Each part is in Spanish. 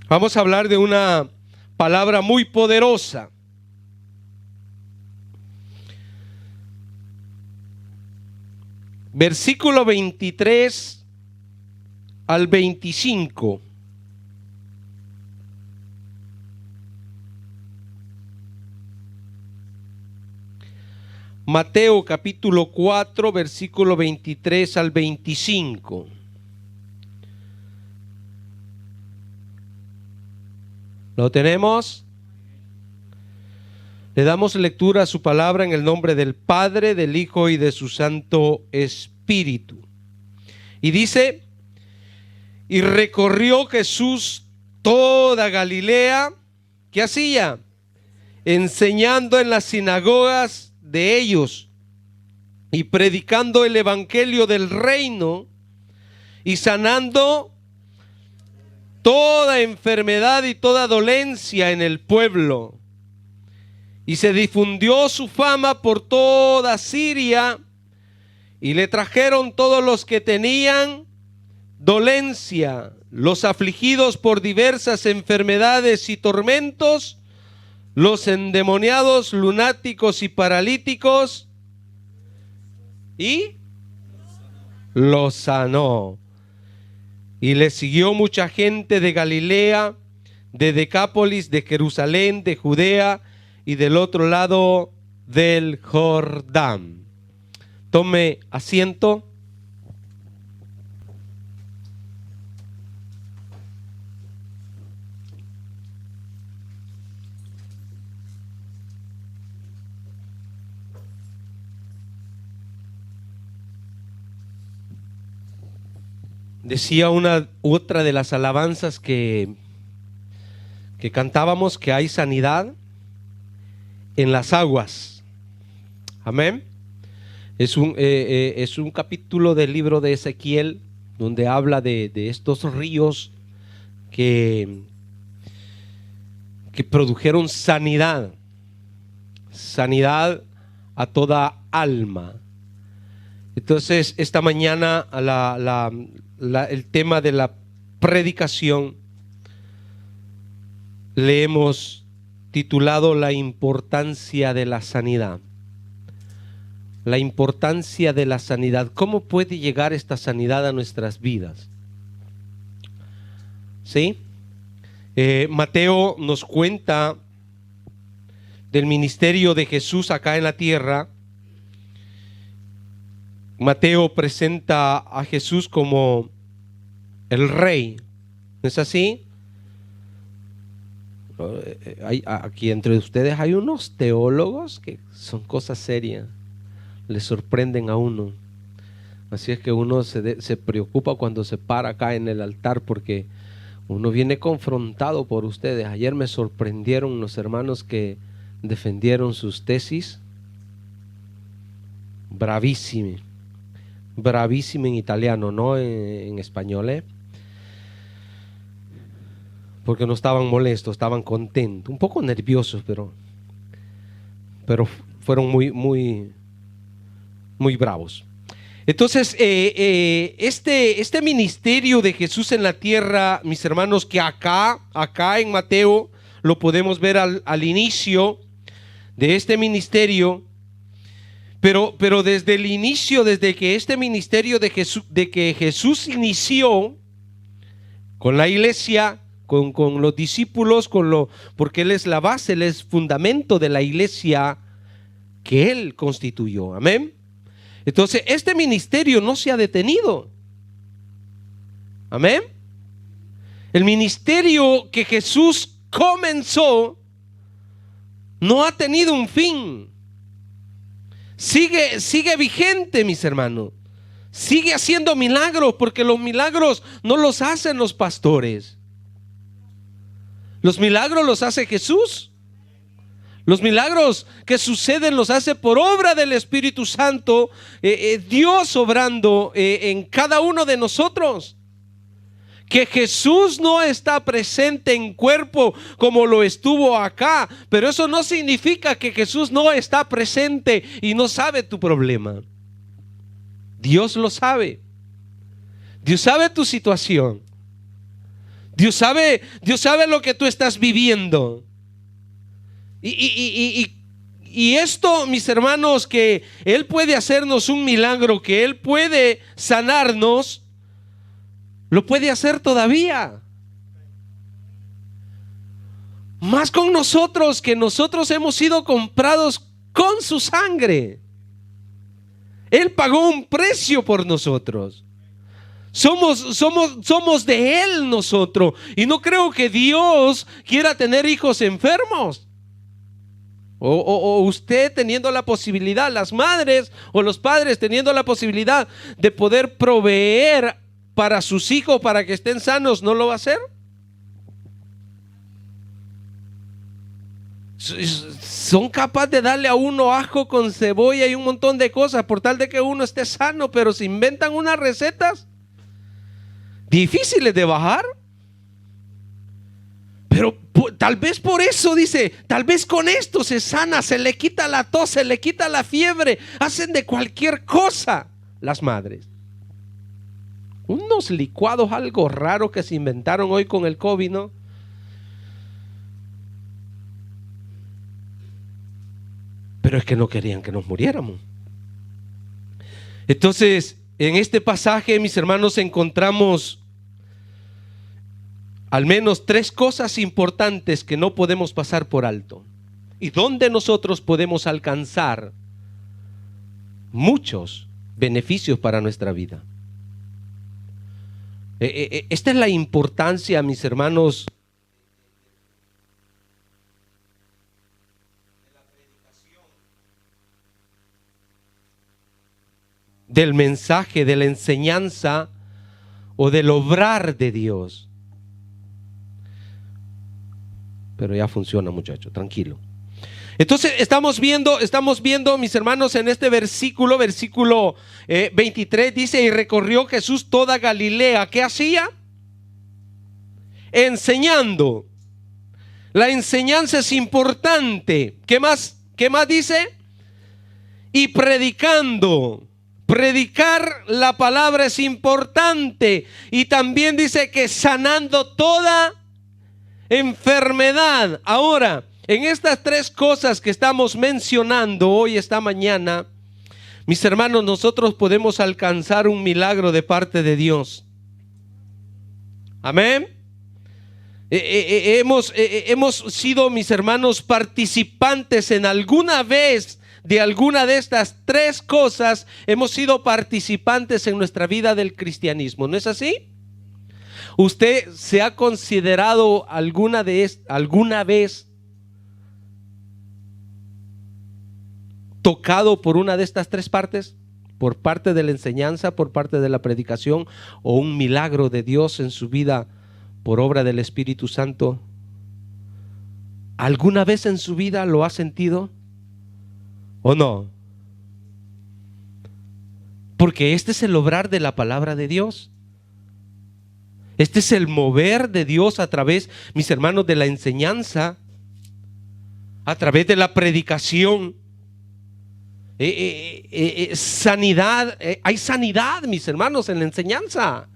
Vamos a hablar de una palabra muy poderosa. Versículo 23 al 25. Mateo capítulo 4, versículo 23 al 25. ¿Lo tenemos? Le damos lectura a su palabra en el nombre del Padre, del Hijo y de su Santo Espíritu. Y dice: y recorrió Jesús toda Galilea. ¿Qué hacía? Enseñando en las sinagogas de ellos y predicando el evangelio del reino y sanando toda enfermedad y toda dolencia en el pueblo. Y se difundió su fama por toda Siria, y le trajeron todos los que tenían dolencia, los afligidos por diversas enfermedades y tormentos, los endemoniados, lunáticos y paralíticos, y los sanó. Y le siguió mucha gente de Galilea, de Decápolis, de Jerusalén, de Judea y del otro lado del Jordán. Tome asiento. Decía otra de las alabanzas que cantábamos, que hay sanidad en las aguas. Amén. Es un capítulo del libro de Ezequiel donde habla de estos ríos que produjeron sanidad a toda alma. Entonces, esta mañana el tema de la predicación le hemos titulado la importancia de la sanidad. La importancia de la sanidad. ¿Cómo puede llegar esta sanidad a nuestras vidas? ¿Sí? Mateo nos cuenta del ministerio de Jesús acá en la tierra. Mateo presenta a Jesús como el rey. ¿No es así? Aquí entre ustedes hay unos teólogos que son cosas serias, le sorprenden a uno. Así es que uno se preocupa cuando se para acá en el altar, porque uno viene confrontado por ustedes. Ayer me sorprendieron los hermanos que defendieron sus tesis. Bravísimo en italiano, no en español, porque no estaban molestos, estaban contentos, un poco nerviosos, pero fueron muy bravos. Entonces, este ministerio de Jesús en la tierra, mis hermanos, que acá en Mateo lo podemos ver al inicio de este ministerio. Pero desde el inicio, desde que este ministerio de que Jesús inició con la iglesia, con los discípulos, porque Él es la base, Él es fundamento de la iglesia que Él constituyó. Amén. Entonces, este ministerio no se ha detenido. Amén. El ministerio que Jesús comenzó no ha tenido un fin. Sigue vigente, mis hermanos. Sigue haciendo milagros, porque los milagros no los hacen los pastores. Los milagros los hace Jesús. Los milagros que suceden los hace por obra del Espíritu Santo, Dios obrando en cada uno de nosotros. Que Jesús no está presente en cuerpo como lo estuvo acá, pero eso no significa que Jesús no está presente y no sabe tu problema. Dios lo sabe. Dios sabe tu situación. Dios sabe lo que tú estás viviendo. Y esto, mis hermanos, que Él puede hacernos un milagro, que Él puede sanarnos, lo puede hacer todavía. Más con nosotros, que nosotros hemos sido comprados con su sangre. Él pagó un precio por nosotros. Somos de Él nosotros. Y no creo que Dios quiera tener hijos enfermos. O usted teniendo la posibilidad, las madres o los padres teniendo la posibilidad de poder proveer para sus hijos para que estén sanos, ¿no lo va a hacer? Son capaces de darle a uno ajo con cebolla y un montón de cosas por tal de que uno esté sano, pero se inventan unas recetas difíciles de bajar. Pero tal vez por eso dice, tal vez con esto se sana, se le quita la tos, se le quita la fiebre. Hacen de cualquier cosa las madres. Unos licuados algo raro que se inventaron hoy con el COVID, ¿no? Pero es que no querían que nos muriéramos. Entonces, en este pasaje, mis hermanos, encontramos al menos 3 cosas importantes que no podemos pasar por alto y donde nosotros podemos alcanzar muchos beneficios para nuestra vida. Esta es la importancia, mis hermanos, del mensaje, de la enseñanza o del obrar de Dios. Pero ya funciona, muchacho, tranquilo. Entonces estamos viendo, mis hermanos, en este versículo 23 dice: y recorrió Jesús toda Galilea. ¿Qué hacía? Enseñando. La enseñanza es importante. ¿Qué más dice? Y predicando. Predicar la palabra es importante. Y también dice que sanando toda enfermedad. Ahora, en estas 3 cosas que estamos mencionando hoy, esta mañana, mis hermanos, nosotros podemos alcanzar un milagro de parte de Dios. Amén. Hemos sido, mis hermanos, participantes en alguna vez de alguna de estas 3 cosas. Hemos sido participantes en nuestra vida del cristianismo, ¿no es así? ¿Usted se ha considerado alguna vez tocado por una de estas 3 partes? Por parte de la enseñanza, por parte de la predicación, o un milagro de Dios en su vida por obra del Espíritu Santo. ¿Alguna vez en su vida lo ha sentido o no? Porque este es el obrar de la palabra de Dios. Este es el mover de Dios a través, mis hermanos, de la enseñanza, a través de la predicación. Sanidad, hay sanidad, mis hermanos, en la enseñanza.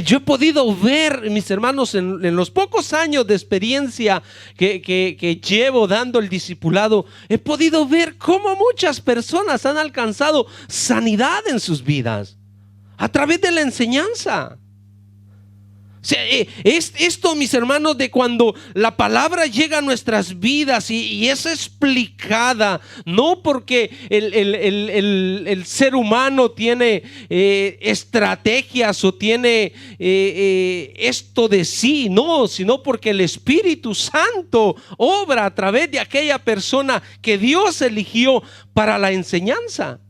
Yo he podido ver, mis hermanos, en los pocos años de experiencia que llevo dando el discipulado, he podido ver cómo muchas personas han alcanzado sanidad en sus vidas a través de la enseñanza. O sea, es esto, mis hermanos, de cuando la palabra llega a nuestras vidas y es explicada, no porque el ser humano tiene estrategias o tiene esto de sí, no, sino porque el Espíritu Santo obra a través de aquella persona que Dios eligió para la enseñanza.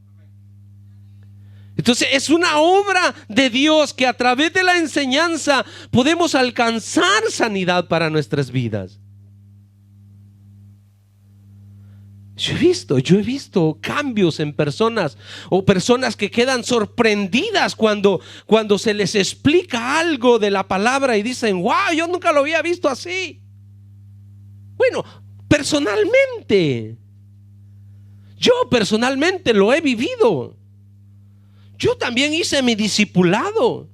Entonces es una obra de Dios que a través de la enseñanza podemos alcanzar sanidad para nuestras vidas. Yo he visto cambios en personas, o personas que quedan sorprendidas cuando se les explica algo de la palabra y dicen: wow, yo nunca lo había visto así. Bueno, yo personalmente lo he vivido. Yo también hice mi discipulado.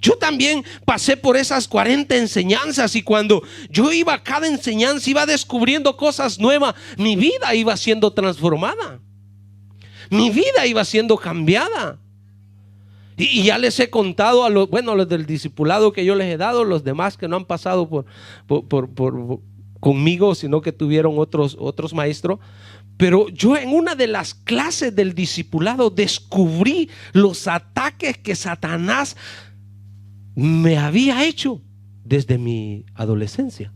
Yo también pasé por esas 40 enseñanzas, y cuando yo iba a cada enseñanza iba descubriendo cosas nuevas. Mi vida iba siendo transformada, mi vida iba siendo cambiada. Y ya les he contado a los del discipulado que yo les he dado, los demás que no han pasado conmigo, sino que tuvieron otros maestros. Pero yo en una de las clases del discipulado descubrí los ataques que Satanás me había hecho desde mi adolescencia.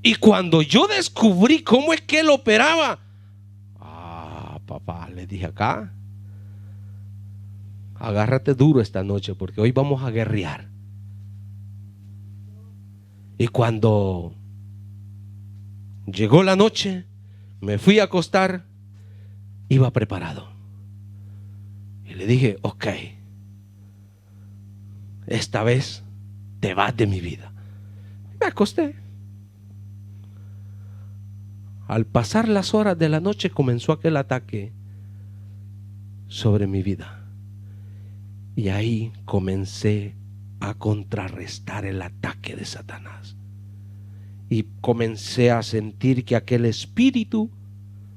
Y cuando yo descubrí cómo es que él operaba, papá, le dije acá, agárrate duro esta noche porque hoy vamos a guerrear. Y cuando llegó la noche, me fui a acostar, iba preparado. Y le dije, ok, esta vez te vas de mi vida. Me acosté. Al pasar las horas de la noche comenzó aquel ataque sobre mi vida. Y ahí comencé a contrarrestar el ataque de Satanás. Y comencé a sentir que aquel espíritu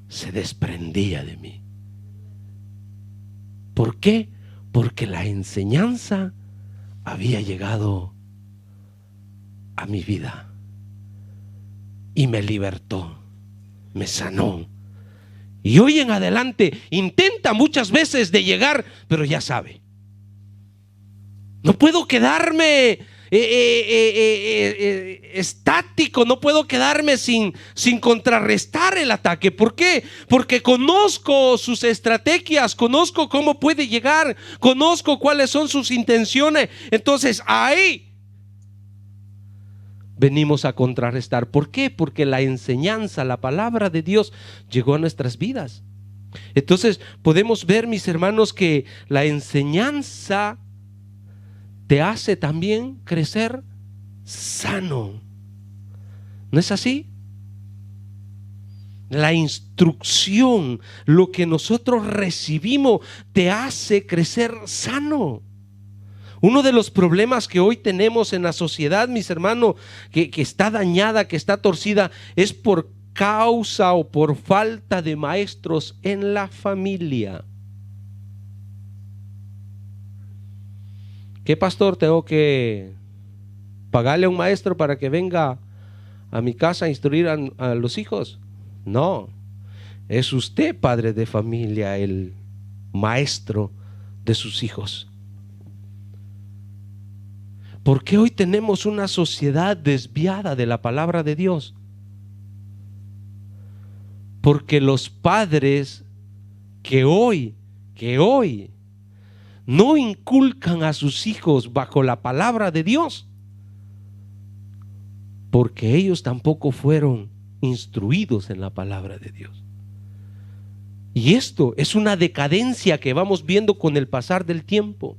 se desprendía de mí. ¿Por qué? Porque la enseñanza había llegado a mi vida y me libertó, me sanó. Y hoy en adelante intenta muchas veces de llegar, pero ya sabe. No puedo quedarme estático, no puedo quedarme sin contrarrestar el ataque. ¿Por qué? Porque conozco sus estrategias, conozco cómo puede llegar, conozco cuáles son sus intenciones. Entonces ahí venimos a contrarrestar. ¿Por qué? Porque la enseñanza, la palabra de Dios llegó a nuestras vidas. Entonces podemos ver, mis hermanos, que la enseñanza te hace también crecer sano. ¿No es así? La instrucción, lo que nosotros recibimos, te hace crecer sano. Uno de los problemas que hoy tenemos en la sociedad, mis hermanos, que está dañada, que está torcida, es por causa o por falta de maestros en la familia. ¿Qué pastor? ¿Tengo que pagarle a un maestro para que venga a mi casa a instruir a los hijos? No, es usted, padre de familia, el maestro de sus hijos. ¿Por qué hoy tenemos una sociedad desviada de la palabra de Dios? Porque los padres que hoy no inculcan a sus hijos bajo la palabra de Dios, porque ellos tampoco fueron instruidos en la palabra de Dios. Y esto es una decadencia que vamos viendo con el pasar del tiempo.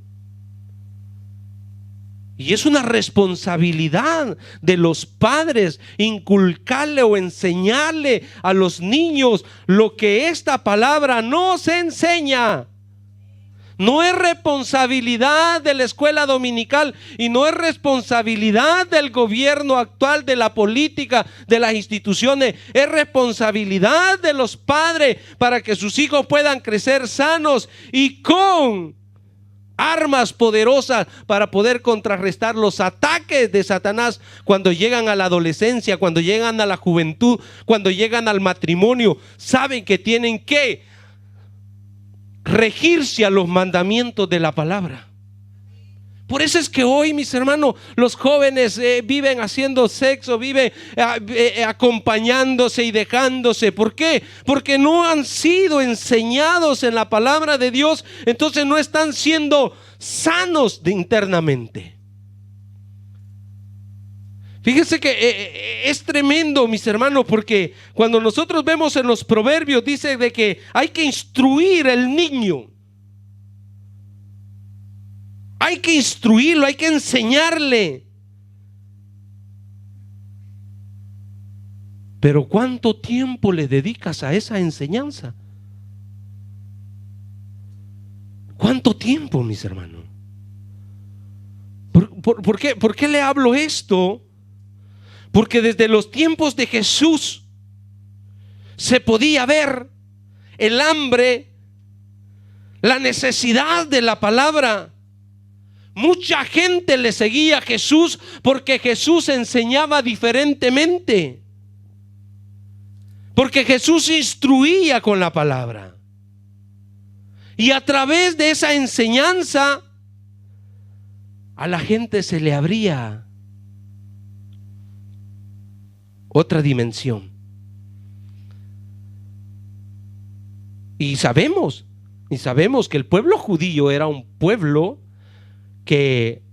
Y es una responsabilidad de los padres inculcarle o enseñarle a los niños lo que esta palabra nos enseña. No es responsabilidad de la escuela dominical y no es responsabilidad del gobierno actual, de la política, de las instituciones. Es responsabilidad de los padres para que sus hijos puedan crecer sanos y con armas poderosas para poder contrarrestar los ataques de Satanás cuando llegan a la adolescencia, cuando llegan a la juventud, cuando llegan al matrimonio. Saben que tienen que regirse a los mandamientos de la palabra. Por eso es que hoy, mis hermanos, los jóvenes viven haciendo sexo, viven acompañándose y dejándose. ¿Por qué? Porque no han sido enseñados en la palabra de Dios. Entonces no están siendo sanos internamente. Fíjense que es tremendo, mis hermanos, porque cuando nosotros vemos en los proverbios, dice de que hay que instruir al niño. Hay que instruirlo, hay que enseñarle. Pero ¿cuánto tiempo le dedicas a esa enseñanza? ¿Cuánto tiempo, mis hermanos? ¿Por qué le hablo esto? Porque desde los tiempos de Jesús se podía ver el hambre, la necesidad de la palabra. Mucha gente le seguía a Jesús porque Jesús enseñaba diferentemente. Porque Jesús instruía con la palabra. Y a través de esa enseñanza a la gente se le abría otra dimensión. Y sabemos que el pueblo judío era un pueblo que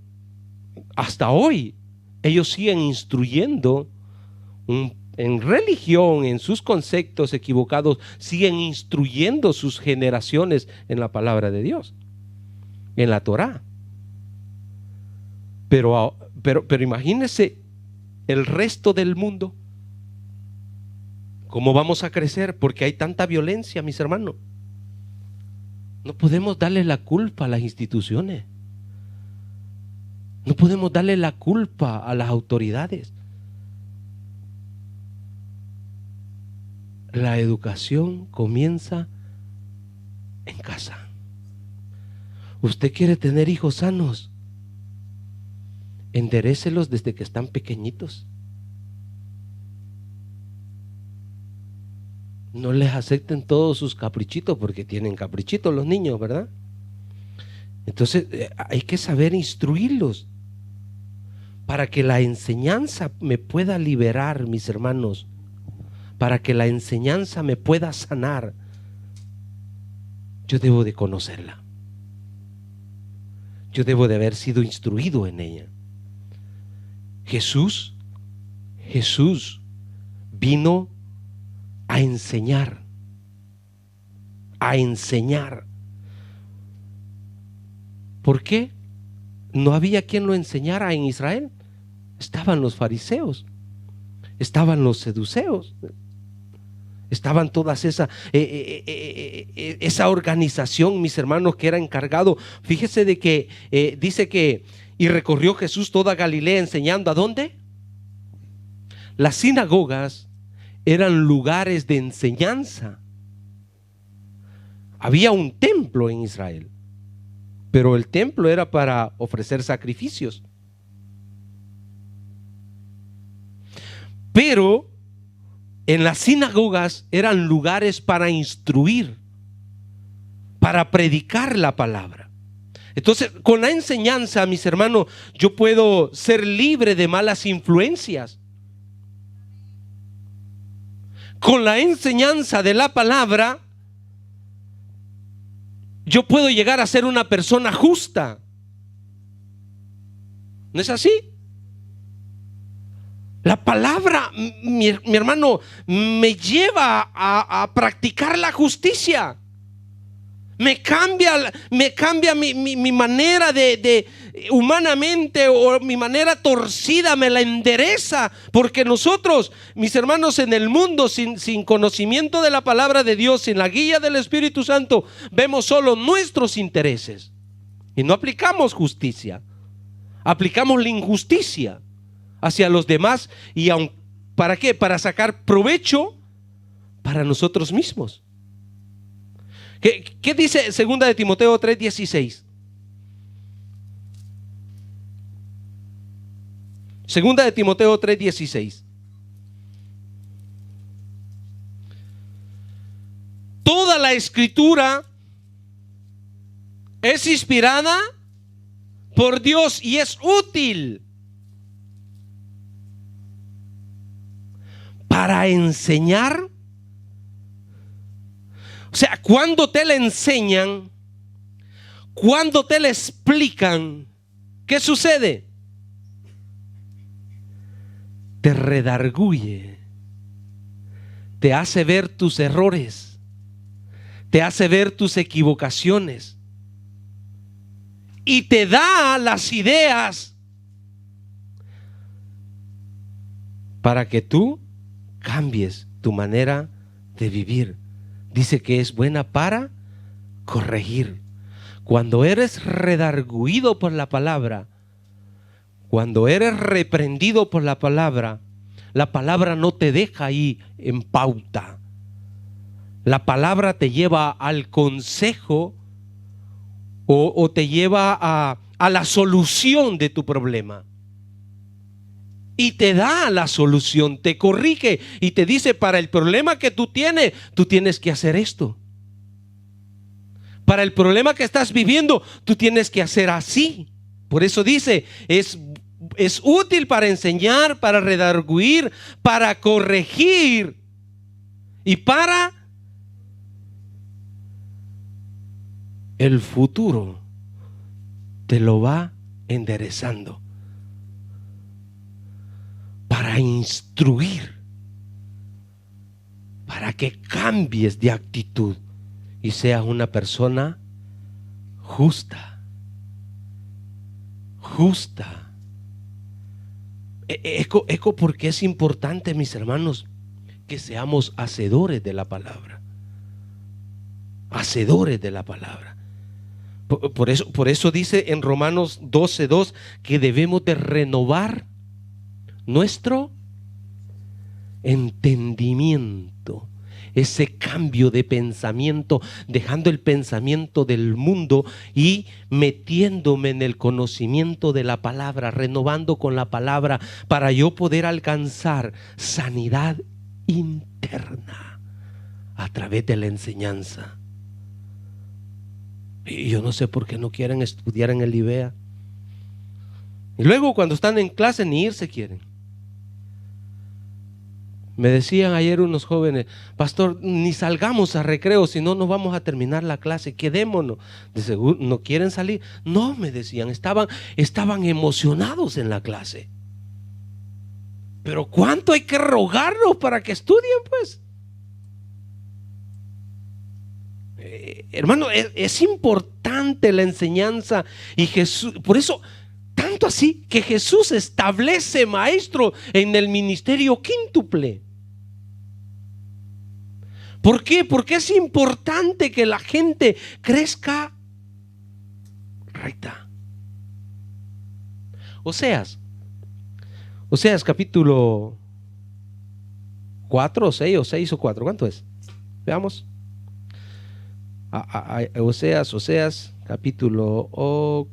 hasta hoy ellos siguen instruyendo en religión, en sus conceptos equivocados, siguen instruyendo sus generaciones en la palabra de Dios, en la Torá. Pero imagínense el resto del mundo. ¿Cómo vamos a crecer? Porque hay tanta violencia, mis hermanos. No podemos darle la culpa a las instituciones. No podemos darle la culpa a las autoridades. La educación comienza en casa. Usted quiere tener hijos sanos, enderécelos desde que están pequeñitos. No les acepten todos sus caprichitos, porque tienen caprichitos los niños, ¿verdad? Entonces hay que saber instruirlos para que la enseñanza me pueda liberar, mis hermanos, para que la enseñanza me pueda sanar. Yo debo de conocerla. Yo debo de haber sido instruido en ella. Jesús vino a enseñar, a enseñar. ¿Por qué? No había quien lo enseñara en Israel. Estaban los fariseos, estaban los seduceos, estaban todas esa organización, mis hermanos, que era encargado. Fíjese de que dice que y recorrió Jesús toda Galilea enseñando. ¿A dónde? Las sinagogas eran lugares de enseñanza. Había un templo en Israel, pero el templo era para ofrecer sacrificios. Pero en las sinagogas eran lugares para instruir, para predicar la palabra. Entonces, con la enseñanza, mis hermanos, yo puedo ser libre de malas influencias. Con la enseñanza de la palabra, yo puedo llegar a ser una persona justa. ¿No es así? La palabra, mi hermano, me lleva a practicar la justicia. Me cambia mi manera de humanamente, o mi manera torcida me la endereza. Porque nosotros, mis hermanos, en el mundo sin conocimiento de la palabra de Dios, sin la guía del Espíritu Santo, vemos solo nuestros intereses y no aplicamos justicia. Aplicamos la injusticia hacia los demás. ¿Y para qué? Para sacar provecho para nosotros mismos. ¿Qué dice 2 de Timoteo 3:16? 2 de Timoteo 3:16. Toda la escritura es inspirada por Dios y es útil para enseñar. O sea, cuando te la enseñan, cuando te la explican, ¿qué sucede? Te redarguye, te hace ver tus errores, te hace ver tus equivocaciones y te da las ideas para que tú cambies tu manera de vivir. Dice que es buena para corregir. Cuando eres redarguido por la palabra, cuando eres reprendido por la palabra no te deja ahí en pauta. La palabra te lleva al consejo o te lleva a la solución de tu problema. Y te da la solución, te corrige y te dice: para el problema que tú tienes que hacer esto. Para el problema que estás viviendo, tú tienes que hacer así. Por eso dice, es útil para enseñar, para redarguir, para corregir y para el futuro. Te lo va enderezando, para instruir, para que cambies de actitud y seas una persona justa. Eco porque es importante, mis hermanos, que seamos hacedores de la palabra. Hacedores de la palabra. Por eso dice en Romanos 12:2 que debemos de renovar nuestro entendimiento. Ese cambio de pensamiento, dejando el pensamiento del mundo y metiéndome en el conocimiento de la palabra, renovando con la palabra, para yo poder alcanzar sanidad interna a través de la enseñanza. Y yo no sé por qué no quieren estudiar en el IBEA. Y luego cuando están en clase ni irse quieren. Me decían ayer unos jóvenes: pastor, ni salgamos a recreo, si no, no vamos a terminar la clase, quedémonos. De seguro no quieren salir. No, me decían, estaban emocionados en la clase. Pero ¿cuánto hay que rogarlos para que estudien, pues? Hermano, es importante la enseñanza. Y Jesús, por eso, tanto así que Jesús establece maestro en el ministerio quíntuple. ¿Por qué? Porque es importante que la gente crezca recta. Oseas capítulo 4 o 6 o 6 o 4, ¿cuánto es? Veamos. Oseas capítulo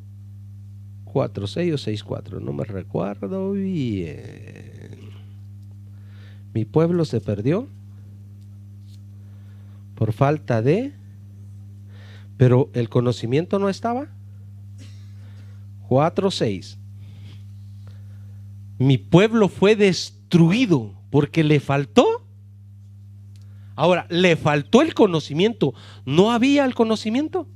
4, 6 o 6, 4, no me recuerdo bien. Mi pueblo se perdió por falta de, pero el conocimiento no estaba. 4, 6. Mi pueblo fue destruido porque le faltó. Ahora, le faltó el conocimiento. ¿No había el conocimiento?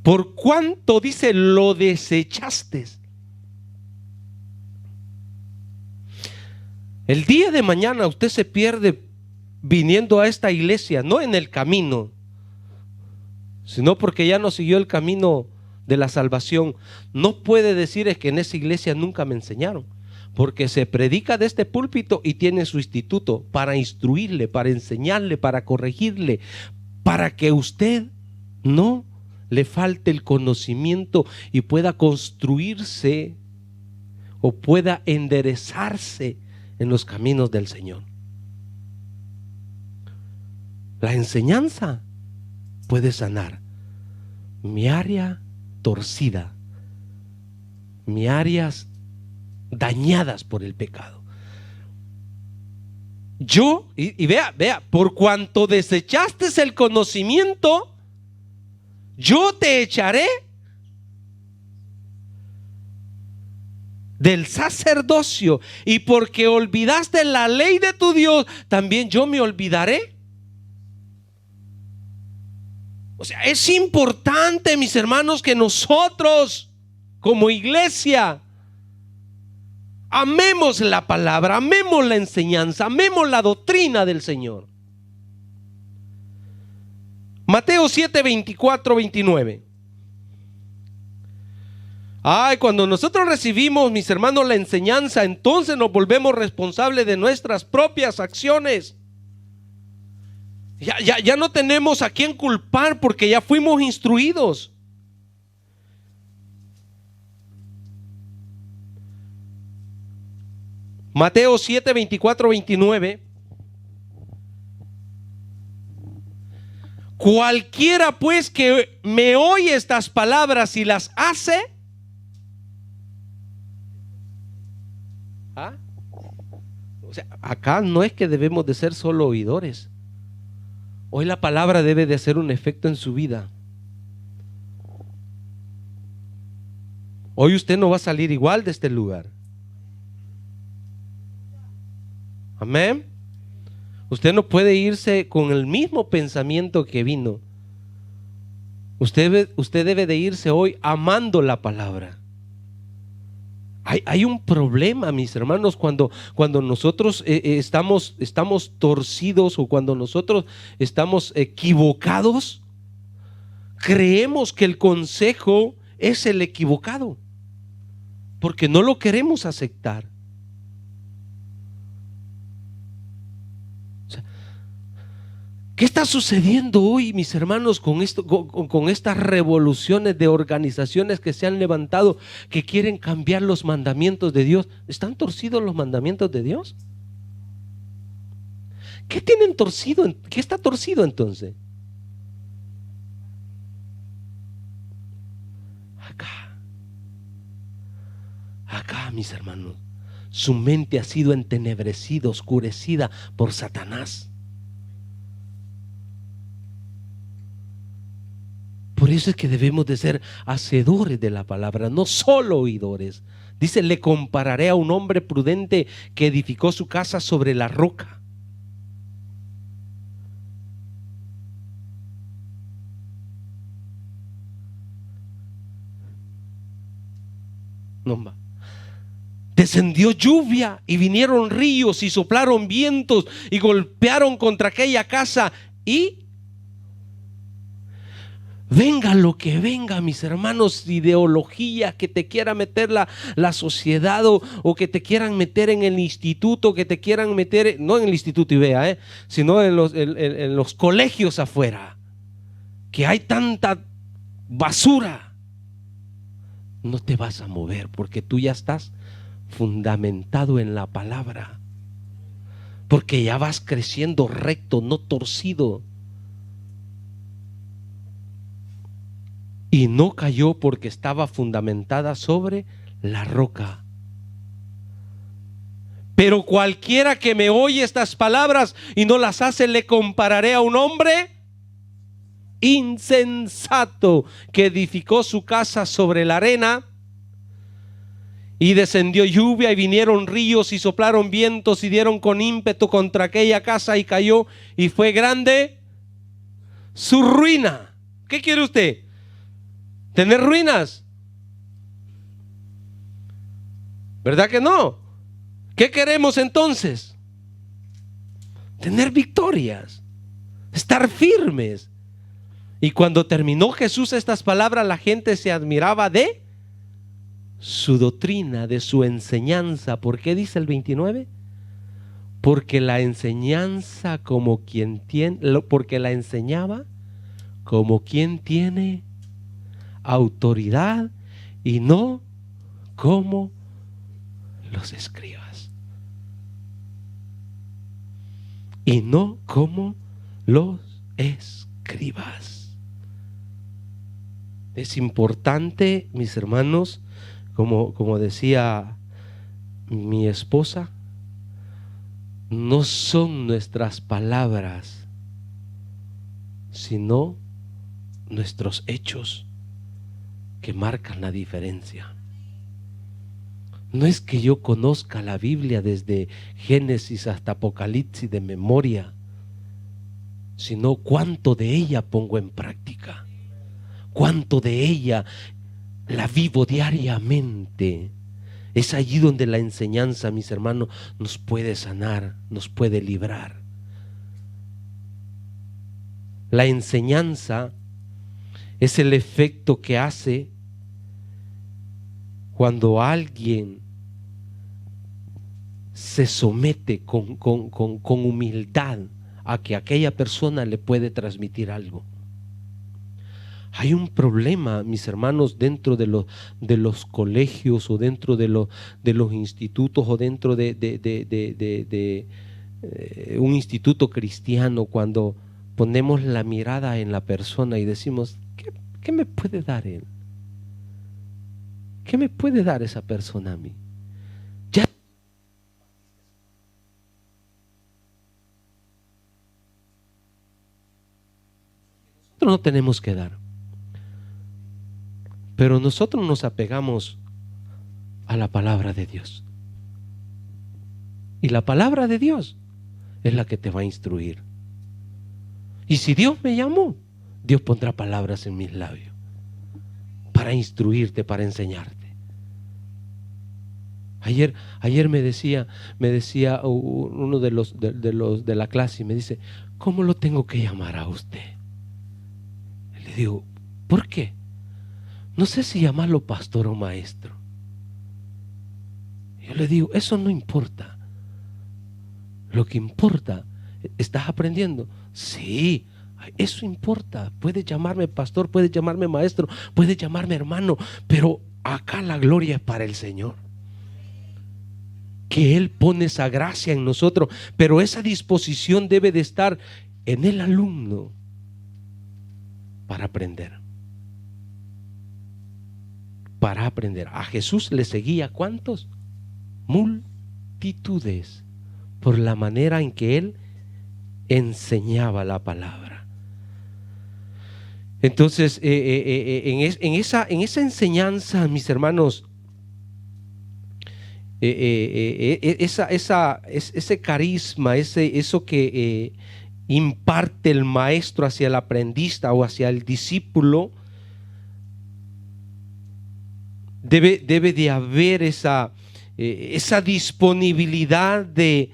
¿Por cuánto, dice, lo desechaste? El día de mañana usted se pierde viniendo a esta iglesia, no en el camino, sino porque ya no siguió el camino de la salvación. No puede decir: es que en esa iglesia nunca me enseñaron, porque se predica de este púlpito y tiene su instituto para instruirle, para enseñarle, para corregirle, para que usted no le falte el conocimiento y pueda construirse o pueda enderezarse en los caminos del Señor. La enseñanza puede sanar mi área torcida, mis áreas dañadas por el pecado. Y vea, por cuanto desechaste el conocimiento, yo te echaré del sacerdocio, y porque olvidaste la ley de tu Dios, también yo me olvidaré. O sea, es importante, mis hermanos, que nosotros como iglesia amemos la palabra, amemos la enseñanza, amemos la doctrina del Señor. Mateo 7, 24, 29. Cuando nosotros recibimos, mis hermanos, la enseñanza, entonces nos volvemos responsables de nuestras propias acciones. Ya no tenemos a quién culpar, porque ya fuimos instruidos. Mateo 7, 24, 29. Cualquiera pues que me oye estas palabras y las hace, ¿ah? O sea, acá no es que debemos de ser solo oidores. Hoy la palabra debe de hacer un efecto en su vida. Hoy usted no va a salir igual de este lugar. Amén. Usted no puede irse con el mismo pensamiento que vino. Usted debe de irse hoy amando la palabra. Hay un problema, mis hermanos, cuando nosotros estamos torcidos, o cuando nosotros estamos equivocados. Creemos que el consejo es el equivocado, porque no lo queremos aceptar. ¿Qué está sucediendo hoy, mis hermanos, con esto, con estas revoluciones de organizaciones que se han levantado, que quieren cambiar los mandamientos de Dios? ¿Están torcidos los mandamientos de Dios? ¿Qué tienen torcido? ¿Qué está torcido entonces? Acá, mis hermanos, su mente ha sido entenebrecida, oscurecida por Satanás. Por eso es que debemos de ser hacedores de la palabra, no solo oidores. Dice: le compararé a un hombre prudente que edificó su casa sobre la roca. No va. Descendió lluvia y vinieron ríos y soplaron vientos y golpearon contra aquella casa, y venga lo que venga, mis hermanos, ideología que te quiera meter la sociedad, o que te quieran meter en el instituto, que te quieran meter, no en el instituto IBEA, sino en los colegios afuera, que hay tanta basura. No te vas a mover, porque tú ya estás fundamentado en la palabra, porque ya vas creciendo recto, no torcido. Y no cayó porque estaba fundamentada sobre la roca. Pero cualquiera que me oye estas palabras y no las hace, le compararé a un hombre insensato que edificó su casa sobre la arena. Y descendió lluvia y vinieron ríos y soplaron vientos y dieron con ímpetu contra aquella casa, y cayó, y fue grande su ruina. ¿Qué quiere usted? ¿Tener ruinas? ¿Verdad que no? ¿Qué queremos entonces? Tener victorias, estar firmes. Y cuando terminó Jesús estas palabras, la gente se admiraba de su doctrina, de su enseñanza. ¿Por qué dice el 29? Porque la enseñanza como quien tiene, porque la enseñaba como quien tiene autoridad, y no como los escribas. Y no como los escribas. Es importante, mis hermanos, como decía mi esposa, no son nuestras palabras, sino nuestros hechos que marcan la diferencia. No es que yo conozca la Biblia desde Génesis hasta Apocalipsis de memoria, sino cuánto de ella pongo en práctica, cuánto de ella la vivo diariamente. Es allí donde la enseñanza, mis hermanos, nos puede sanar, nos puede librar. La enseñanza es el efecto que hace cuando alguien se somete con humildad a que aquella persona le puede transmitir algo. Hay un problema, mis hermanos, dentro de los colegios o dentro de los institutos o dentro de un instituto cristiano, cuando ponemos la mirada en la persona y decimos, ¿qué me puede dar él? ¿Qué me puede dar esa persona a mí? Ya. Nosotros no tenemos que dar, pero nosotros nos apegamos a la palabra de Dios. Y la palabra de Dios es la que te va a instruir. Y si Dios me llamó, Dios pondrá palabras en mis labios para instruirte, para enseñarte. Ayer me decía uno de la clase, y me dice, ¿cómo lo tengo que llamar a usted? Y le digo, ¿por qué? No sé si llamarlo pastor o maestro. Yo le digo, eso no importa. Lo que importa, ¿estás aprendiendo? Sí, eso importa. Puedes llamarme pastor, puedes llamarme maestro, puedes llamarme hermano, pero acá la gloria es para el Señor. Que Él pone esa gracia en nosotros, pero esa disposición debe de estar en el alumno para aprender. Para aprender. A Jesús le seguía ¿cuántos? Multitudes, por la manera en que Él enseñaba la palabra. Entonces, en esa enseñanza, mis hermanos, ese carisma, eso que imparte el maestro hacia el aprendiz o hacia el discípulo, debe de haber esa disponibilidad de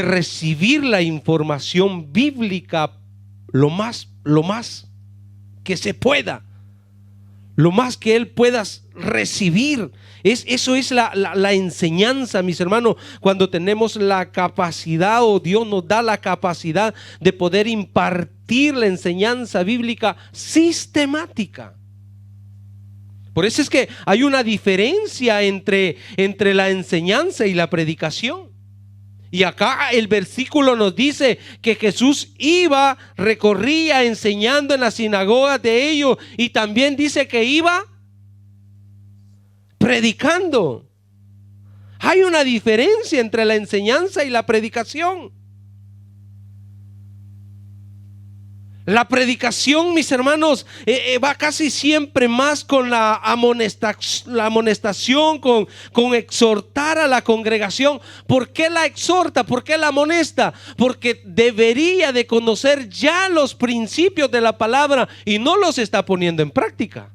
recibir la información bíblica lo más que se pueda, lo más que él pueda recibir. Eso es la enseñanza, mis hermanos, cuando tenemos la capacidad, o Dios nos da la capacidad de poder impartir la enseñanza bíblica sistemática. Por eso es que hay una diferencia entre la enseñanza y la predicación. Y acá el versículo nos dice que Jesús iba, recorría enseñando en las sinagogas de ellos, y también dice que iba predicando. Hay una diferencia entre la enseñanza y la predicación. La predicación, mis hermanos, va casi siempre más con la amonestación, con exhortar a la congregación. ¿Por qué la exhorta? ¿Por qué la amonesta? Porque debería de conocer ya los principios de la palabra y no los está poniendo en práctica.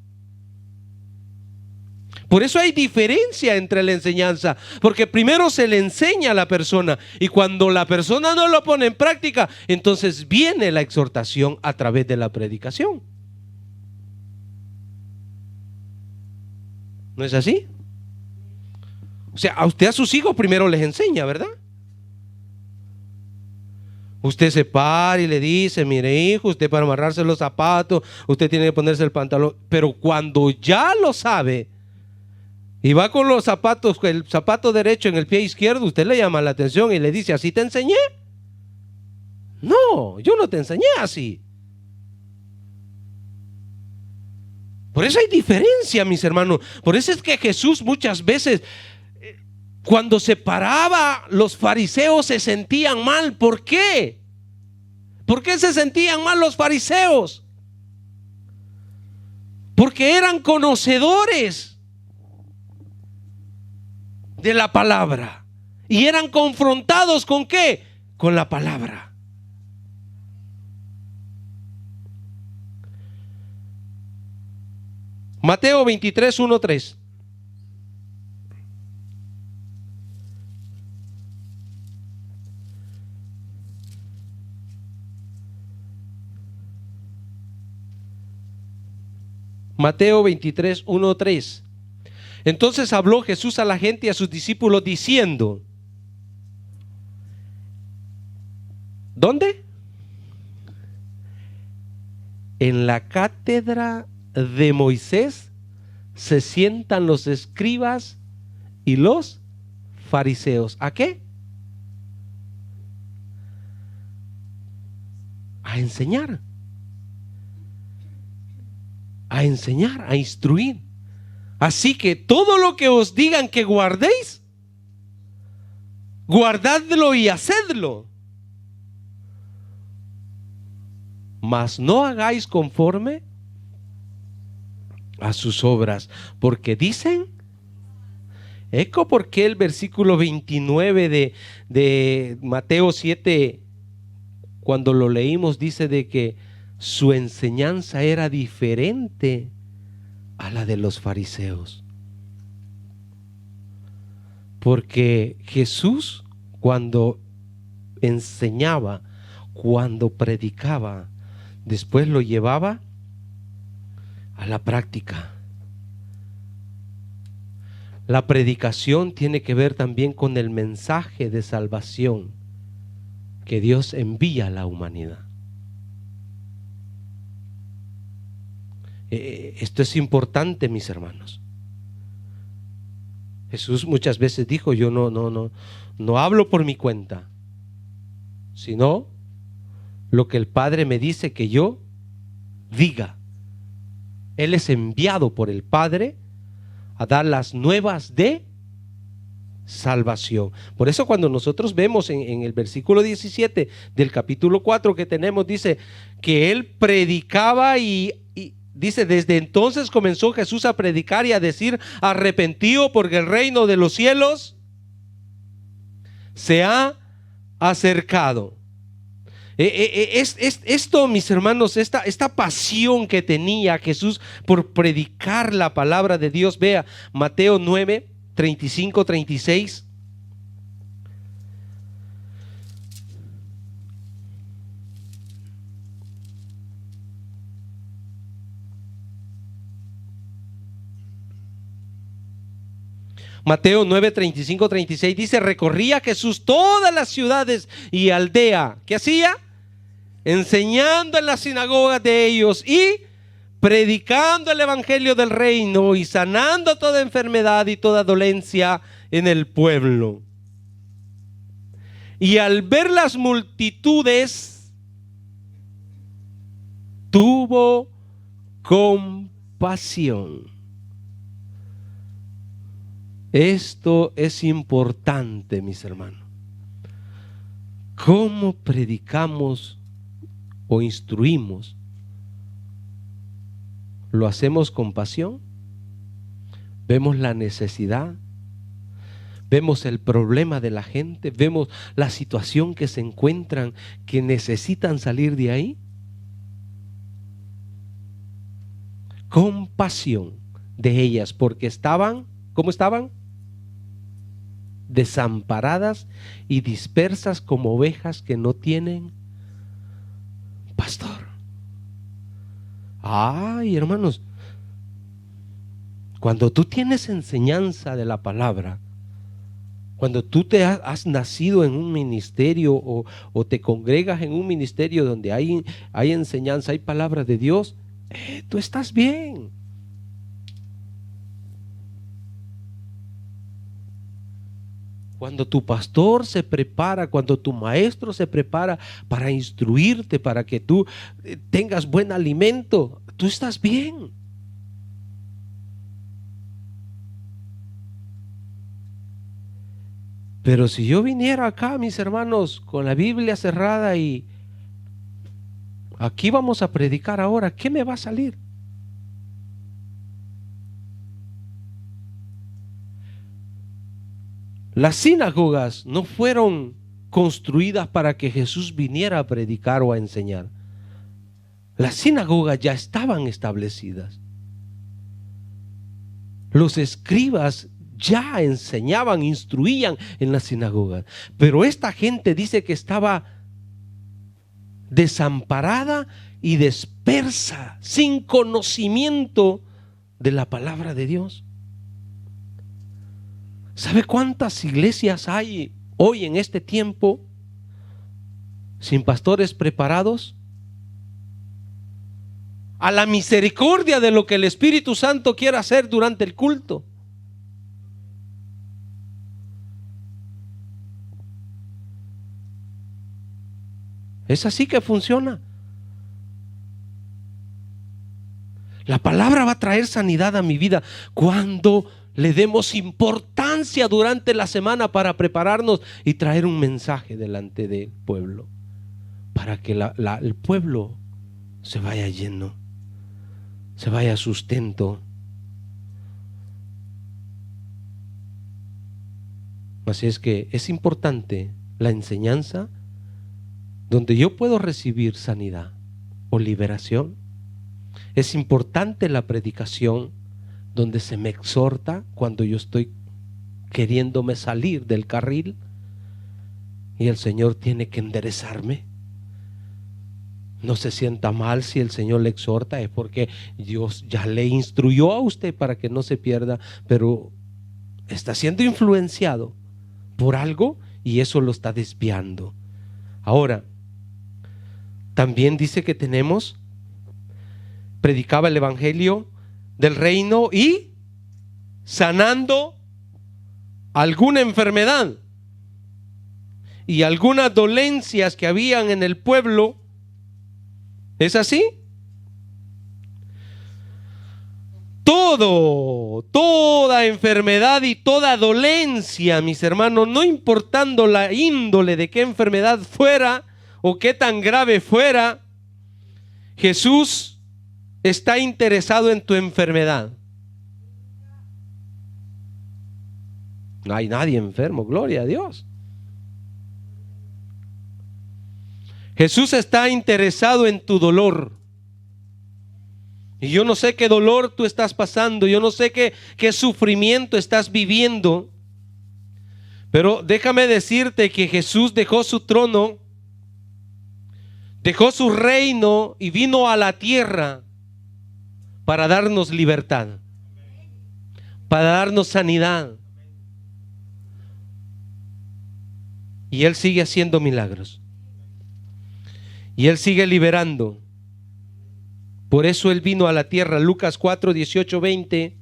Por eso hay diferencia entre la enseñanza, porque primero se le enseña a la persona, y cuando la persona no lo pone en práctica, entonces viene la exhortación a través de la predicación. ¿No es así? O sea, a usted a sus hijos primero les enseña, ¿verdad? Usted se para y le dice, mire hijo, usted para amarrarse los zapatos, usted tiene que ponerse el pantalón. Pero cuando ya lo sabe y va con los zapatos, el zapato derecho en el pie izquierdo, usted le llama la atención y le dice, ¿así te enseñé? No, yo no te enseñé así. Por eso hay diferencia, mis hermanos. Por eso es que Jesús muchas veces, cuando se paraba, los fariseos se sentían mal. ¿Por qué? ¿Por qué se sentían mal los fariseos? Porque eran conocedores de la palabra y eran confrontados ¿con qué? Con la palabra. Mateo 23, 1, 3. Mateo 23, 1, 3. Entonces habló Jesús a la gente y a sus discípulos diciendo, ¿dónde? en la cátedra de Moisés se sientan los escribas y los fariseos. ¿A qué? A enseñar. A enseñar, a instruir. Así que todo lo que os digan que guardéis, guardadlo y hacedlo. Mas no hagáis conforme a sus obras, porque dicen, eco porque el versículo 29 de Mateo 7, cuando lo leímos, dice de que su enseñanza era diferente a la de los fariseos. Porque Jesús, cuando enseñaba, cuando predicaba, después lo llevaba a la práctica. La predicación tiene que ver también con el mensaje de salvación que Dios envía a la humanidad. Esto es importante, mis hermanos. Jesús muchas veces dijo: yo no hablo por mi cuenta, sino lo que el Padre me dice que yo diga. Él es enviado por el Padre a dar las nuevas de salvación. Por eso cuando nosotros vemos en el versículo 17 del capítulo 4 que tenemos, dice que Él predicaba y dice: desde entonces comenzó Jesús a predicar y a decir: arrepentíos, porque el reino de los cielos se ha acercado. Esto, mis hermanos, esta pasión que tenía Jesús por predicar la palabra de Dios. Vea Mateo 9, 35, 36. Mateo 9, 35, 36 dice: recorría Jesús todas las ciudades y aldea. ¿Qué hacía? Enseñando en las sinagogas de ellos y predicando el evangelio del reino y sanando toda enfermedad y toda dolencia en el pueblo. Y al ver las multitudes, tuvo compasión. Esto es importante, mis hermanos. ¿Cómo predicamos o instruimos? ¿Lo hacemos con pasión? ¿Vemos la necesidad? ¿Vemos el problema de la gente? ¿Vemos la situación que se encuentran, que necesitan salir de ahí? Compasión de ellas, porque estaban, ¿cómo estaban? Desamparadas y dispersas como ovejas que no tienen pastor. Ay, hermanos, cuando tú tienes enseñanza de la palabra, cuando tú has nacido en un ministerio o te congregas en un ministerio donde hay enseñanza, hay palabra de Dios, tú estás bien. Cuando tu pastor se prepara, cuando tu maestro se prepara para instruirte, para que tú tengas buen alimento, tú estás bien. Pero si yo viniera acá, mis hermanos, con la Biblia cerrada y aquí vamos a predicar ahora, ¿qué me va a salir? Las sinagogas no fueron construidas para que Jesús viniera a predicar o a enseñar. Las sinagogas ya estaban establecidas. Los escribas ya enseñaban, instruían en las sinagogas. Pero esta gente dice que estaba desamparada y dispersa, sin conocimiento de la palabra de Dios. ¿Sabe cuántas iglesias hay hoy en este tiempo sin pastores preparados? a la misericordia de lo que el Espíritu Santo quiere hacer durante el culto. Es así que funciona. La palabra va a traer sanidad a mi vida cuando le demos importancia durante la semana para prepararnos y traer un mensaje delante del pueblo, para que el pueblo se vaya lleno, se vaya sustento. Así es que es importante la enseñanza donde yo puedo recibir sanidad o liberación. Es importante la predicación donde se me exhorta cuando yo estoy queriéndome salir del carril y el Señor tiene que enderezarme. No se sienta mal si el Señor le exhorta, es porque Dios ya le instruyó a usted para que no se pierda, pero está siendo influenciado por algo y eso lo está desviando. Ahora, también dice que predicaba el evangelio del reino y sanando alguna enfermedad y algunas dolencias que habían en el pueblo. ¿Es así? Toda enfermedad y toda dolencia, mis hermanos, no importando la índole de qué enfermedad fuera o qué tan grave fuera, Jesús está interesado en tu enfermedad. No hay nadie enfermo, gloria a Dios. Jesús está interesado en tu dolor. Y yo no sé qué dolor tú estás pasando, yo no sé qué sufrimiento estás viviendo, pero déjame decirte que Jesús dejó su trono, dejó su reino y vino a la tierra para darnos libertad, para darnos sanidad. Y Él sigue haciendo milagros. Y Él sigue liberando. Por eso Él vino a la tierra. Lucas 4, 18, 20.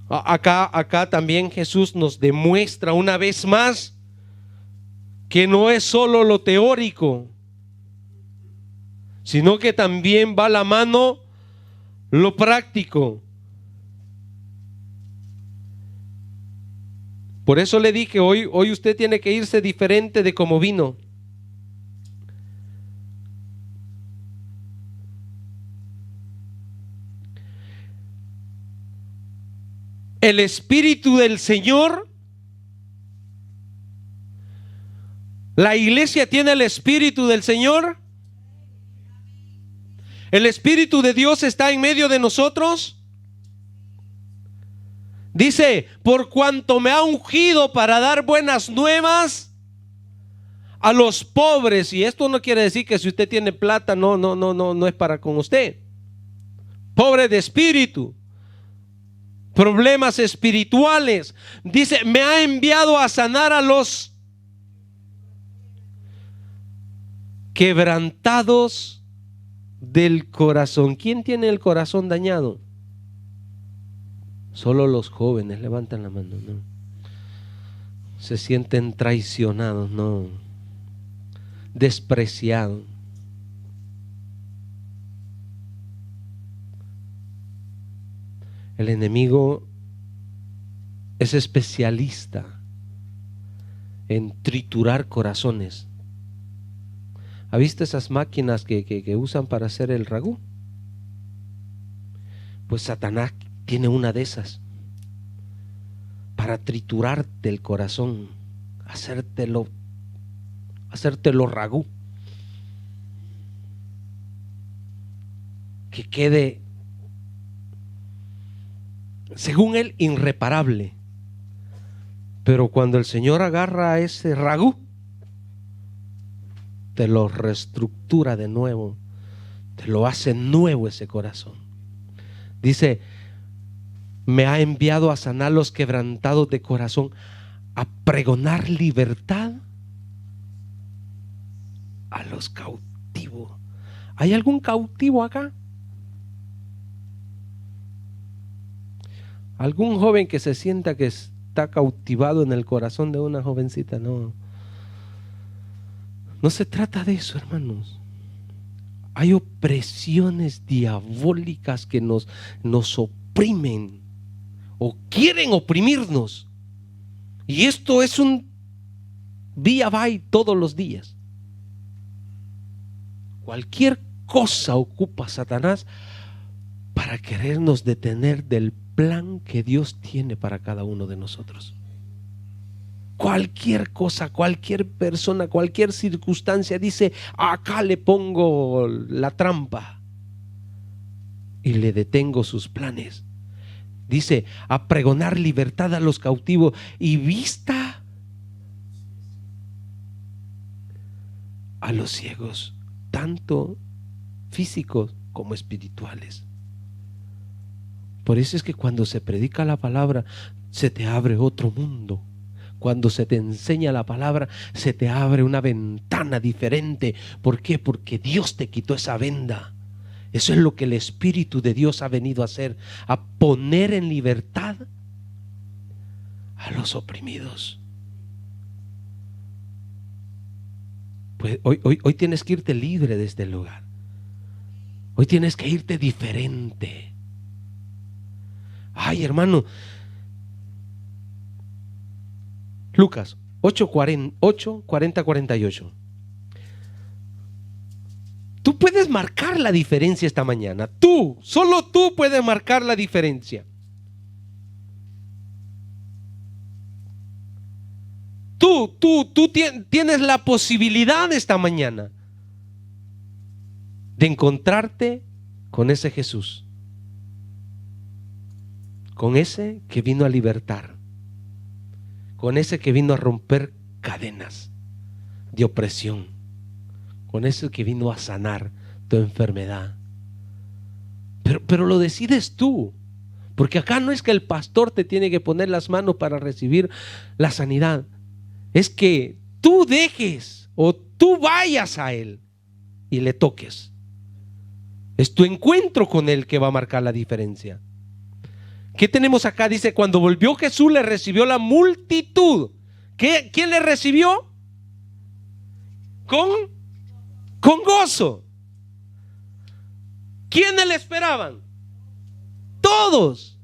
Acá también Jesús nos demuestra una vez más que no es solo lo teórico, sino que también va a la mano lo práctico. Por eso le dije, hoy usted tiene que irse diferente de como vino. El Espíritu del Señor, la iglesia tiene el Espíritu del Señor. El Espíritu de Dios está en medio de nosotros. Dice, por cuanto me ha ungido para dar buenas nuevas a los pobres. Y esto no quiere decir que si usted tiene plata, no es para con usted. Pobre de espíritu, problemas espirituales. Dice, me ha enviado a sanar a los quebrantados del corazón. ¿Quién tiene el corazón dañado? Solo los jóvenes levantan la mano, no. Se sienten traicionados, no. Despreciados. El enemigo es especialista en triturar corazones. ¿Ha visto esas máquinas que usan para hacer el ragú? Pues Satanás tiene una de esas para triturarte el corazón, hacértelo ragú, que quede, según él, irreparable. Pero cuando el Señor agarra ese ragú, te lo reestructura de nuevo, te lo hace nuevo ese corazón. Dice, me ha enviado a sanar los quebrantados de corazón, a pregonar libertad a los cautivos, ¿Hay algún cautivo acá? ¿Algún joven que se sienta que está cautivado en el corazón de una jovencita? No. No se trata de eso, hermanos. Hay opresiones diabólicas que nos oprimen o quieren oprimirnos. Y esto es un vía vai todos los días. Cualquier cosa ocupa Satanás para querernos detener del plan que Dios tiene para cada uno de nosotros. Cualquier cosa, cualquier persona, cualquier circunstancia dice: acá le pongo la trampa y le detengo sus planes. Dice: a pregonar libertad a los cautivos y vista a los ciegos, tanto físicos como espirituales. Por eso es que cuando se predica la palabra, se te abre otro mundo. Cuando se te enseña la palabra, se te abre una ventana diferente. ¿Por qué? Porque Dios te quitó esa venda. Eso es lo que el Espíritu de Dios ha venido a hacer, a poner en libertad a los oprimidos. Pues hoy tienes que irte libre de este lugar. Hoy tienes que irte diferente. Ay, hermano, Lucas 8:40-48. Tú puedes marcar la diferencia esta mañana. Tú, solo tú puedes marcar la diferencia. Tú tienes la posibilidad esta mañana de encontrarte con ese Jesús, con ese que vino a libertar, con ese que vino a romper cadenas de opresión, con ese que vino a sanar tu enfermedad. Pero lo decides tú, porque acá no es que el pastor te tiene que poner las manos para recibir la sanidad, es que tú dejes o tú vayas a Él y le toques. Es tu encuentro con Él que va a marcar la diferencia. ¿Qué tenemos acá? Dice: cuando volvió Jesús, le recibió la multitud. ¿Quién le recibió? Con gozo. ¿Quiénes le esperaban? Todos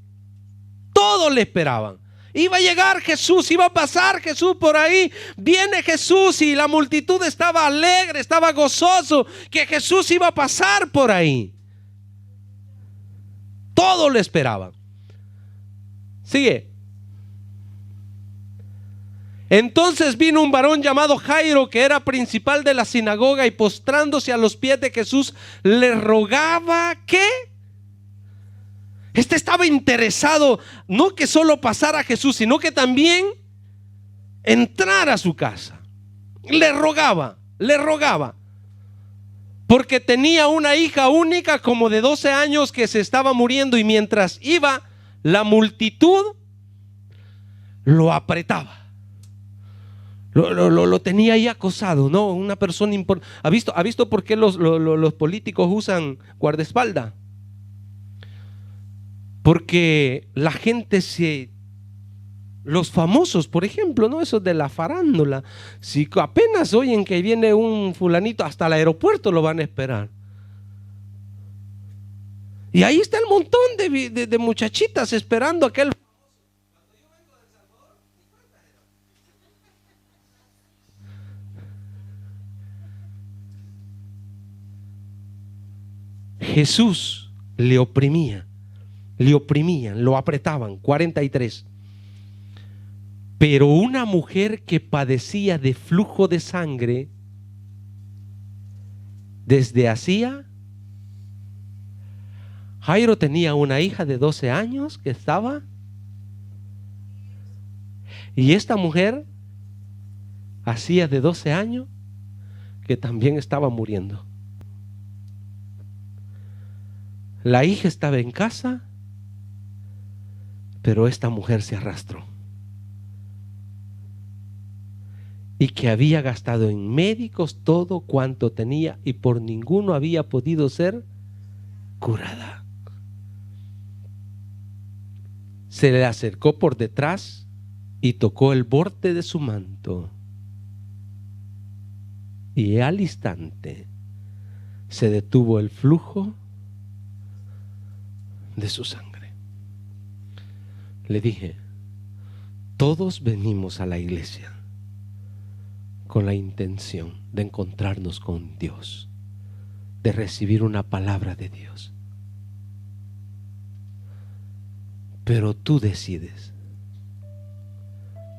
le esperaban. Iba a llegar Jesús, iba a pasar Jesús por ahí. Viene Jesús y la multitud estaba alegre, estaba gozoso que Jesús iba a pasar por ahí. Todos le esperaban. Sigue. Entonces vino un varón llamado Jairo, que era principal de la sinagoga, y postrándose a los pies de Jesús, le rogaba que estaba interesado, no que solo pasara a Jesús, sino que también entrara a su casa. Le rogaba, porque tenía una hija única como de 12 años que se estaba muriendo, y mientras iba, la multitud lo apretaba. Lo tenía ahí acosado, ¿no? Una persona importante. ¿Ha visto por qué los políticos usan guardaespaldas? Porque la gente los famosos, por ejemplo, ¿no? Esos de la farándula, si apenas oyen que viene un fulanito, hasta el aeropuerto lo van a esperar. Y ahí está el montón de muchachitas esperando a aquel. Jesús le oprimían, lo apretaban. 43. Pero una mujer que padecía de flujo de sangre desde hacía. Jairo tenía una hija de 12 años que estaba. Y esta mujer hacía de 12 años que también estaba muriendo. La hija estaba en casa, pero esta mujer se arrastró. y que había gastado en médicos todo cuanto tenía y por ninguno había podido ser curada. Se le acercó por detrás y tocó el borde de su manto, y al instante se detuvo el flujo de su sangre. Le dije: todos venimos a la iglesia con la intención de encontrarnos con Dios, de recibir una palabra de Dios. Pero tú decides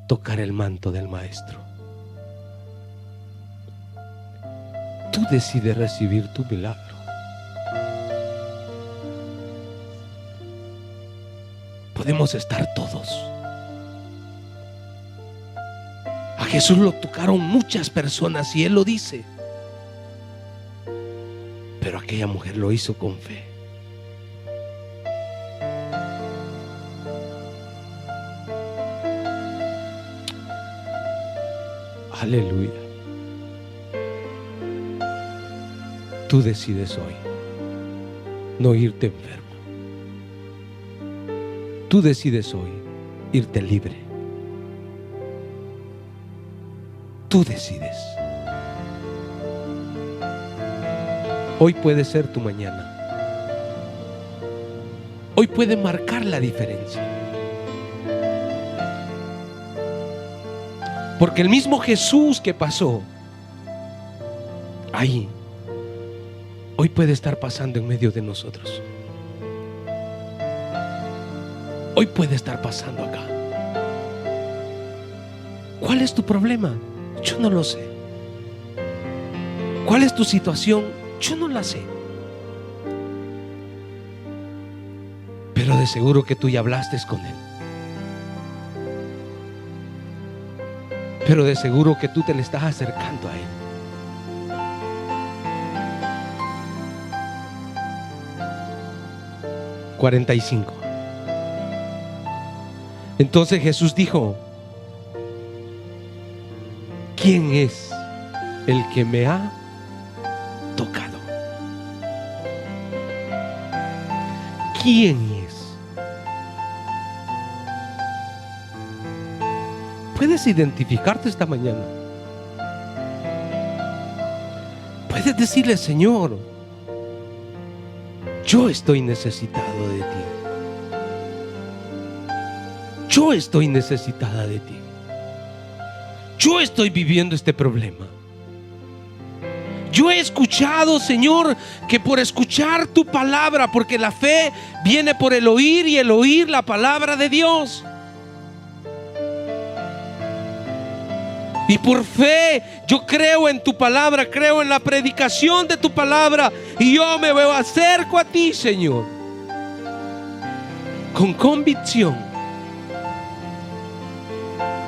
tocar el manto del Maestro. Tú decides recibir tu milagro. Podemos estar todos. A Jesús lo tocaron muchas personas y Él lo dice. Pero aquella mujer lo hizo con fe. Aleluya. Tú decides hoy no irte enfermo. Tú decides hoy irte libre. Tú decides. Hoy puede ser tu mañana. Hoy puede marcar la diferencia. Porque el mismo Jesús que pasó ahí, hoy puede estar pasando en medio de nosotros. Hoy puede estar pasando acá. ¿Cuál es tu problema? Yo no lo sé. ¿Cuál es tu situación? Yo no la sé. Pero de seguro que tú ya hablaste con Él. Pero de seguro que tú te le estás acercando a Él. ...45... Entonces Jesús dijo: ¿quién es el que me ha tocado? ¿Quién es? ¿Puedes identificarte esta mañana? Puedes decirle: Señor, yo estoy necesitado de ti. Yo estoy necesitada de ti. Yo estoy viviendo este problema. Yo he escuchado, Señor, que por escuchar tu palabra, porque la fe viene por el oír y el oír la palabra de Dios. Y por fe yo creo en tu palabra, creo en la predicación de tu palabra, y yo me acerco a ti, Señor, con convicción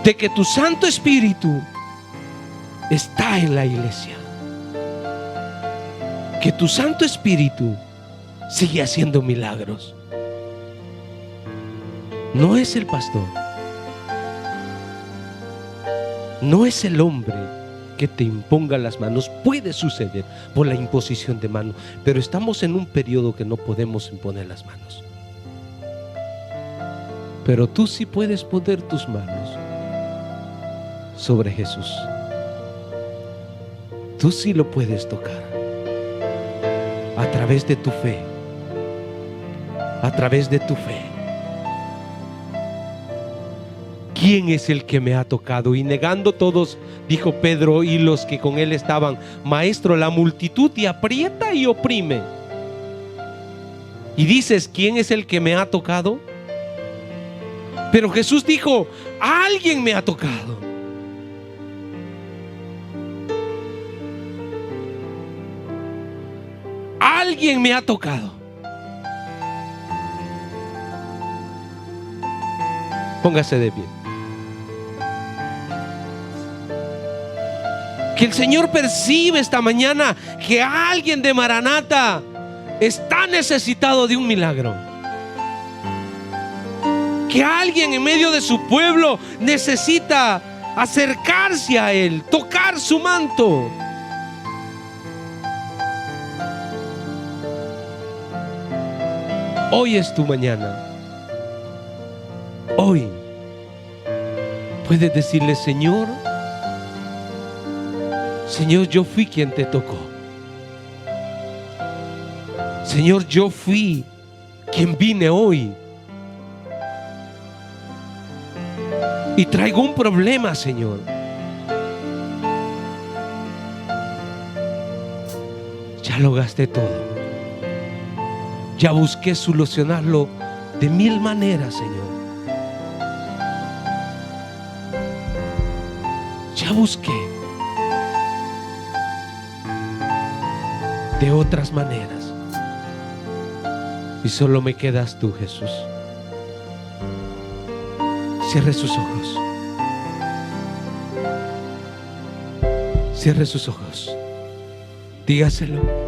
de que tu Santo Espíritu está en la iglesia, que tu Santo Espíritu sigue haciendo milagros. No es el pastor, no es el hombre que te imponga las manos. Puede suceder por la imposición de manos, pero estamos en un periodo que no podemos imponer las manos. Pero tú sí puedes poner tus manos sobre Jesús. Tú sí lo puedes tocar a través de tu fe, a través de tu fe. ¿Quién es el que me ha tocado? Y negando todos, dijo Pedro y los que con él estaban: Maestro, la multitud te aprieta y oprime, y dices: ¿quién es el que me ha tocado? Pero Jesús dijo: alguien me ha tocado. Alguien me ha tocado. Póngase de pie. Que el Señor percibe esta mañana que alguien de Maranata está necesitado de un milagro. Que alguien en medio de su pueblo necesita acercarse a Él, tocar su manto. Hoy es tu mañana. Hoy puedes decirle: Señor, Señor, yo fui quien te tocó. Señor, yo fui quien vine hoy y traigo un problema, Señor. Ya lo gasté todo. Ya busqué solucionarlo de 1000 maneras, Señor. Ya busqué de otras maneras y solo me quedas tú, Jesús. Cierre sus ojos. Cierre sus ojos. Dígaselo.